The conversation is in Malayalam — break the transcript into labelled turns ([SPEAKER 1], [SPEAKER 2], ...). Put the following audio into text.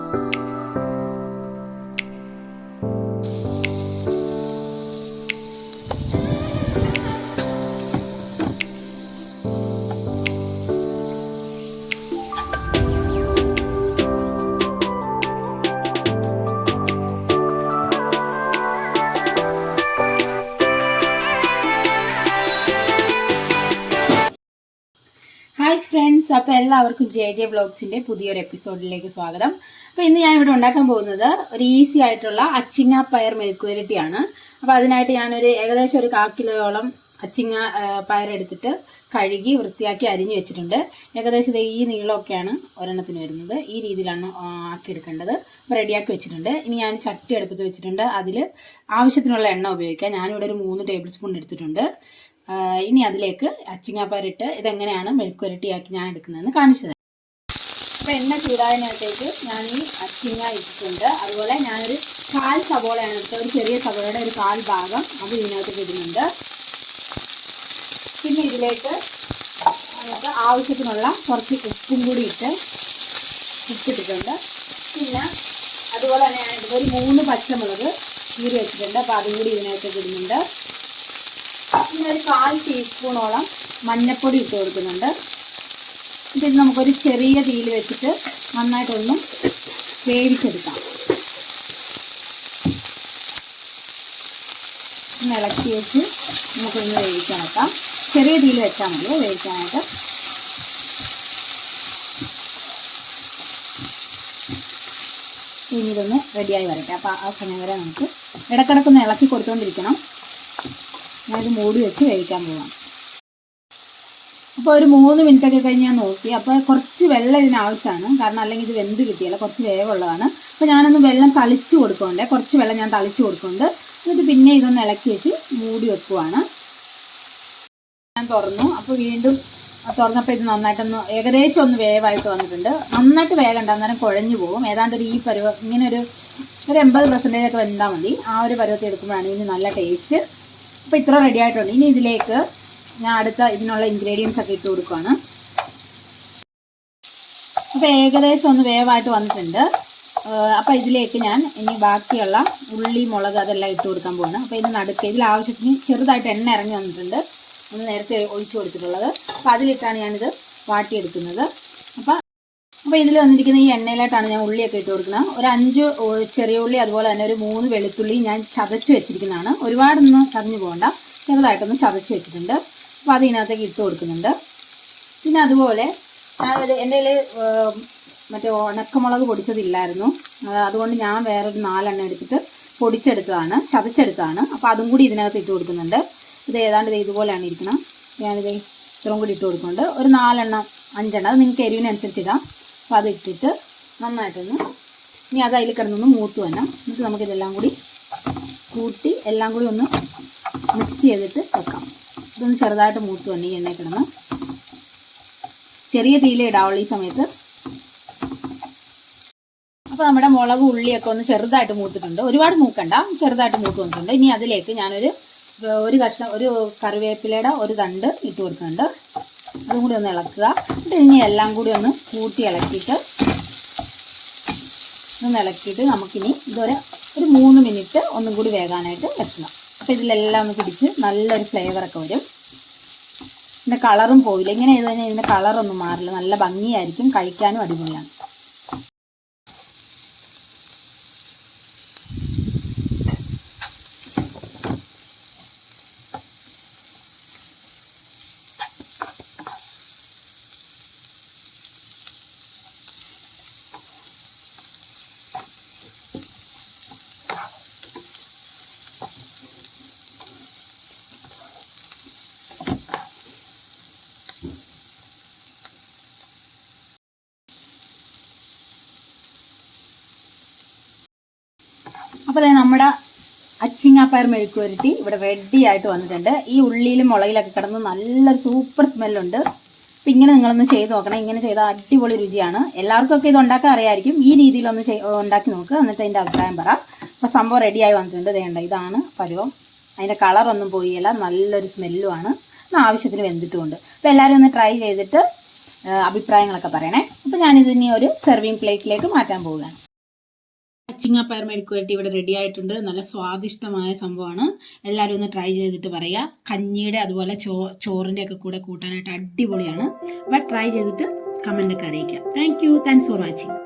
[SPEAKER 1] ഹായ് ഫ്രണ്ട്സ്, അപ്പോൾ എല്ലാവർക്കും ജെ വ്ളോഗ്സിൻ്റെ പുതിയൊരു എപ്പിസോഡിലേക്ക് സ്വാഗതം. അപ്പോൾ ഇന്ന് ഞാൻ ഇവിടെ ഉണ്ടാക്കാൻ പോകുന്നത് ഒരു ഈസി ആയിട്ടുള്ള അച്ചിങ്ങ പയർ മെഴുക്കുവരട്ടിയാണ്. അപ്പോൾ അതിനായിട്ട് ഞാനൊരു ഏകദേശം ഒരു 1/4 കിലോയോളം അച്ചിങ്ങ പയർ എടുത്തിട്ട് കഴുകി വൃത്തിയാക്കി അരിഞ്ഞു വെച്ചിട്ടുണ്ട്. ഏകദേശം ഈ നീളമൊക്കെയാണ് ഒരെണ്ണത്തിന് വരുന്നത്. ഈ രീതിയിലാണ് ആക്കിയെടുക്കേണ്ടത്. അപ്പോൾ റെഡിയാക്കി വെച്ചിട്ടുണ്ട്. ഇനി ഞാൻ ചട്ടി അടുപ്പത്ത് വെച്ചിട്ടുണ്ട്. അതിൽ ആവശ്യത്തിനുള്ള എണ്ണ ഉപയോഗിക്കാം. ഞാനിവിടെ ഒരു 3 ടേബിൾ സ്പൂൺ എടുത്തിട്ടുണ്ട്. ഇനി അതിലേക്ക് അച്ചിങ്ങാപ്പയറിട്ട് ഇതെങ്ങനെയാണ് മെഴുക്കുവരട്ടിയാക്കി ഞാൻ എടുക്കുന്നതെന്ന് കാണിച്ചു തരാം. അപ്പോൾ എണ്ണ ചൂടായതിനകത്തേക്ക് ഞാൻ ഈ അച്ചിങ്ങ ഇട്ടിട്ടുണ്ട്. അതുപോലെ ഞാനൊരു 1/4 സവോളയാണ് എടുത്തത്. ഒരു ചെറിയ സവോളയുടെ ഒരു 1/4 ഭാഗം അത് ഇതിനകത്തേക്ക് ഇടുന്നുണ്ട്. പിന്നെ ഇതിലേക്ക് നമുക്ക് ആവശ്യത്തിനുള്ള കുറച്ച് ഉപ്പും കൂടി ഉപ്പിട്ടിട്ടുണ്ട്. പിന്നെ അതുപോലെ തന്നെ ഞാൻ ഒരു 3 പച്ചമുളക് കീറി വെച്ചിട്ടുണ്ട്. അപ്പോൾ അതും കൂടി ഇതിനകത്തേക്ക് ഇടുന്നുണ്ട്. പിന്നെ ഒരു 1/4 ടീസ്പൂണോളം മഞ്ഞൾപ്പൊടി ഇട്ട് കൊടുക്കുന്നുണ്ട്. ഇത് നമുക്കൊരു ചെറിയ തീയിൽ വെച്ചിട്ട് നന്നായിട്ടൊന്ന് വേവിച്ചെടുക്കാം. ഒന്ന് ഇളക്കി വെച്ച് നമുക്കൊന്ന് വേവിക്കാൻ വെക്കാം. ചെറിയ തീയിൽ വെച്ചാൽ മതി വേവിക്കാനായിട്ട്. ഇനി ഇതൊന്ന് റെഡിയായി വരട്ടെ. അപ്പോൾ ആ സമയം വരെ നമുക്ക് ഇടയ്ക്കിടയ്ക്കൊന്ന് ഇളക്കി കൊടുത്തുകൊണ്ടിരിക്കണം. ഞാനിത് മൂടി വെച്ച് വേവിക്കാൻ പോകാം. അപ്പോൾ ഒരു 3 മിനിറ്റൊക്കെ കഴിഞ്ഞ് ഞാൻ നോക്കി. അപ്പോൾ കുറച്ച് വെള്ളം ഇതിനാവശ്യമാണ്. കാരണം അല്ലെങ്കിൽ ഇത് വെന്ത് കിട്ടിയല്ല, കുറച്ച് വേവുള്ളതാണ്. അപ്പോൾ ഞാനൊന്ന് വെള്ളം തളിച്ച് കൊടുക്കുന്നുണ്ട്. കുറച്ച് വെള്ളം ഞാൻ തളിച്ച് കൊടുക്കുന്നുണ്ട്. എന്നിട്ട് പിന്നെ ഇതൊന്ന് ഇളക്കി വെച്ച് മൂടി വെക്കുവാണ്. ഞാൻ തുറന്നു. അപ്പോൾ വീണ്ടും തുറന്നപ്പോൾ ഇത് നന്നായിട്ടൊന്ന് ഏകദേശം ഒന്ന് വേവായിട്ട് വന്നിട്ടുണ്ട്. നന്നായിട്ട് വേഗണ്ട, അന്നേരം കുഴഞ്ഞു പോകും. ഏതാണ്ട് ഒരു ഈ പരുവം ഇങ്ങനെ ഒരു 80% ഒക്കെ വെന്താൽ മതി. ആ ഒരു പരുവത്തിൽ എടുക്കുമ്പോഴാണ് ഇതിന് നല്ല ടേസ്റ്റ്. അപ്പോൾ ഇത്ര റെഡി ആയിട്ടുണ്ട്. ഇനി ഇതിലേക്ക് ഞാൻ അടുത്ത ഇതിനുള്ള ഇൻഗ്രീഡിയൻസ് ഒക്കെ ഇട്ട് കൊടുക്കുകയാണ്. അപ്പോൾ ഏകദേശം ഒന്ന് വേവായിട്ട് വന്നിട്ടുണ്ട്. അപ്പോൾ ഇതിലേക്ക് ഞാൻ ഇനി ബാക്കിയുള്ള ഉള്ളി, മുളക് അതെല്ലാം ഇട്ട് കൊടുക്കാൻ പോവാണ്. അപ്പോൾ ഇത് നടുക്ക് ഇതിൽ ആവശ്യത്തിന് ചെറുതായിട്ട് എണ്ണ ഇറങ്ങി വന്നിട്ടുണ്ട്. ഒന്ന് നേരത്തെ ഒഴിച്ചു കൊടുത്തിട്ടുള്ളത്. അപ്പോൾ അതിലിട്ടാണ് ഞാനിത് വാട്ടിയെടുക്കുന്നത്. അപ്പോൾ ഇതിൽ വന്നിരിക്കുന്ന ഈ എണ്ണയിലായിട്ടാണ് ഞാൻ ഉള്ളിയൊക്കെ ഇട്ട് കൊടുക്കുന്നത്. ഒരു 5 ചെറിയ ഉള്ളി, അതുപോലെ തന്നെ ഒരു 3 വെളുത്തുള്ളി ഞാൻ ചതച്ച് വെച്ചിരിക്കുന്നതാണ്. ഒരുപാടൊന്നും ചതഞ്ഞു പോകണ്ട, ചെറുതായിട്ടൊന്ന് ചതച്ച് വെച്ചിട്ടുണ്ട്. അപ്പോൾ അത് ഇതിനകത്തേക്ക് ഇട്ട് കൊടുക്കുന്നുണ്ട്. പിന്നെ അതുപോലെ എൻ്റെ കയ്യിൽ മറ്റേ ഉണക്കമുളക് പൊടിച്ചതില്ലായിരുന്നു. അതുകൊണ്ട് ഞാൻ വേറൊരു 4 എണ്ണം എടുത്തിട്ട് പൊടിച്ചെടുത്തതാണ്, ചതച്ചെടുത്തതാണ്. അപ്പോൾ അതും കൂടി ഇതിനകത്ത് ഇട്ട് കൊടുക്കുന്നുണ്ട്. ഇത് ഏതാണ്ട് ഇതുപോലെയാണ് ഇരിക്കണം. ഞാനിത് ഇത്രയും കൂടി ഇട്ട് കൊടുക്കുന്നുണ്ട്. ഒരു 4 എണ്ണം 5 എണ്ണം, അത് നിങ്ങൾക്ക് എരിവിനനുസരിച്ച് ഇടാം. അപ്പോൾ അത് ഇട്ടിട്ട് നന്നായിട്ടൊന്ന് ഇനി അത് അതിൽ കിടന്നൊന്ന് മൂത്ത് വരണം. എന്നിട്ട് നമുക്കിതെല്ലാം കൂടി കൂട്ടി എല്ലാം കൂടി ഒന്ന് മിക്സ് ചെയ്തിട്ട് വെക്കാം. ഇതൊന്ന് ചെറുതായിട്ട് മൂത്ത് വരണം. ഈ എണ്ണയിൽ കിടന്ന് ചെറിയ തീയിലേ ഇടാവുള്ളൂ ഈ സമയത്ത്. അപ്പോൾ നമ്മുടെ മുളക് ഉള്ളിയൊക്കെ ഒന്ന് ചെറുതായിട്ട് മൂത്തിട്ടുണ്ട്. ഒരുപാട് മൂക്കണ്ട, ചെറുതായിട്ട് മൂത്ത് വന്നിട്ടുണ്ട്. ഇനി അതിലേക്ക് ഞാനൊരു കഷ്ണം ഒരു കറിവേപ്പിലയുടെ ഒരു തണ്ട് ഇട്ട് കൊടുക്കുന്നുണ്ട്. അതും കൂടി ഒന്ന് ഇളക്കുക. എന്നിട്ട് ഇനി എല്ലാം കൂടി ഒന്ന് കൂട്ടി ഇളക്കിയിട്ട് നമുക്കിനി ഇതൊരു 3 മിനിറ്റ് ഒന്നും കൂടി വേകാനായിട്ട് വെക്കണം. അപ്പോൾ ഇതിലെല്ലാം ഒന്ന് പിടിച്ച് നല്ലൊരു ഫ്ലേവറൊക്കെ വരും. ഇതിൻ്റെ കളറും പോയില്ല. ഇങ്ങനെ ചെയ്ത് കഴിഞ്ഞാൽ ഇതിൻ്റെ കളറൊന്നും മാറില്ല, നല്ല ഭംഗിയായിരിക്കും, കഴിക്കാനും അടിപൊളിയാണ്. അപ്പോൾ നമ്മുടെ അച്ചിങ്ങാപ്പയർ മെഴുക്കുവരട്ടി ഇവിടെ റെഡി ആയിട്ട് വന്നിട്ടുണ്ട്. ഈ ഉള്ളിയിലും മുളകിലൊക്കെ കിടന്ന് നല്ലൊരു സൂപ്പർ സ്മെല്ലുണ്ട്. അപ്പോൾ ഇങ്ങനെ നിങ്ങളൊന്ന് ചെയ്ത് നോക്കണം. ഇങ്ങനെ ചെയ്താൽ അടിപൊളി രുചിയാണ്. എല്ലാവർക്കൊക്കെ ഇത് ഉണ്ടാക്കാൻ അറിയാമായിരിക്കും. ഈ രീതിയിലൊന്ന് ഉണ്ടാക്കി നോക്കുക. എന്നിട്ട് അതിൻ്റെ അഭിപ്രായം പറ. അപ്പോൾ സംഭവം റെഡിയായി വന്നിട്ടുണ്ട്. വേണ്ട, ഇതാണ് പരുവം. അതിൻ്റെ കളറൊന്നും പോയില്ല, നല്ലൊരു സ്മെല്ലുമാണ്. ആവശ്യത്തിന് വെന്തിട്ടുമുണ്ട്. അപ്പോൾ എല്ലാവരും ഒന്ന് ട്രൈ ചെയ്തിട്ട് അഭിപ്രായങ്ങളൊക്കെ പറയണേ. അപ്പോൾ ഞാനിതിനി ഒരു സെർവിങ് പ്ലേറ്റിലേക്ക് മാറ്റാൻ പോവുകയാണ്. അച്ചിങ്ങാപ്പയർ മെഴുക്കുവരട്ടി ഇവിടെ റെഡി ആയിട്ടുണ്ട്. നല്ല സ്വാദിഷ്ടമായ സംഭവമാണ്. എല്ലാവരും ഒന്ന് ട്രൈ ചെയ്തിട്ട് പറയുക. കഞ്ഞിയുടെ അതുപോലെ ചോറിൻ്റെ ഒക്കെ കൂടെ കൂട്ടാനായിട്ട് അടിപൊളിയാണ്. അപ്പോൾ ട്രൈ ചെയ്തിട്ട് കമൻ്റൊക്കെ അറിയിക്കുക. Thanks for watching.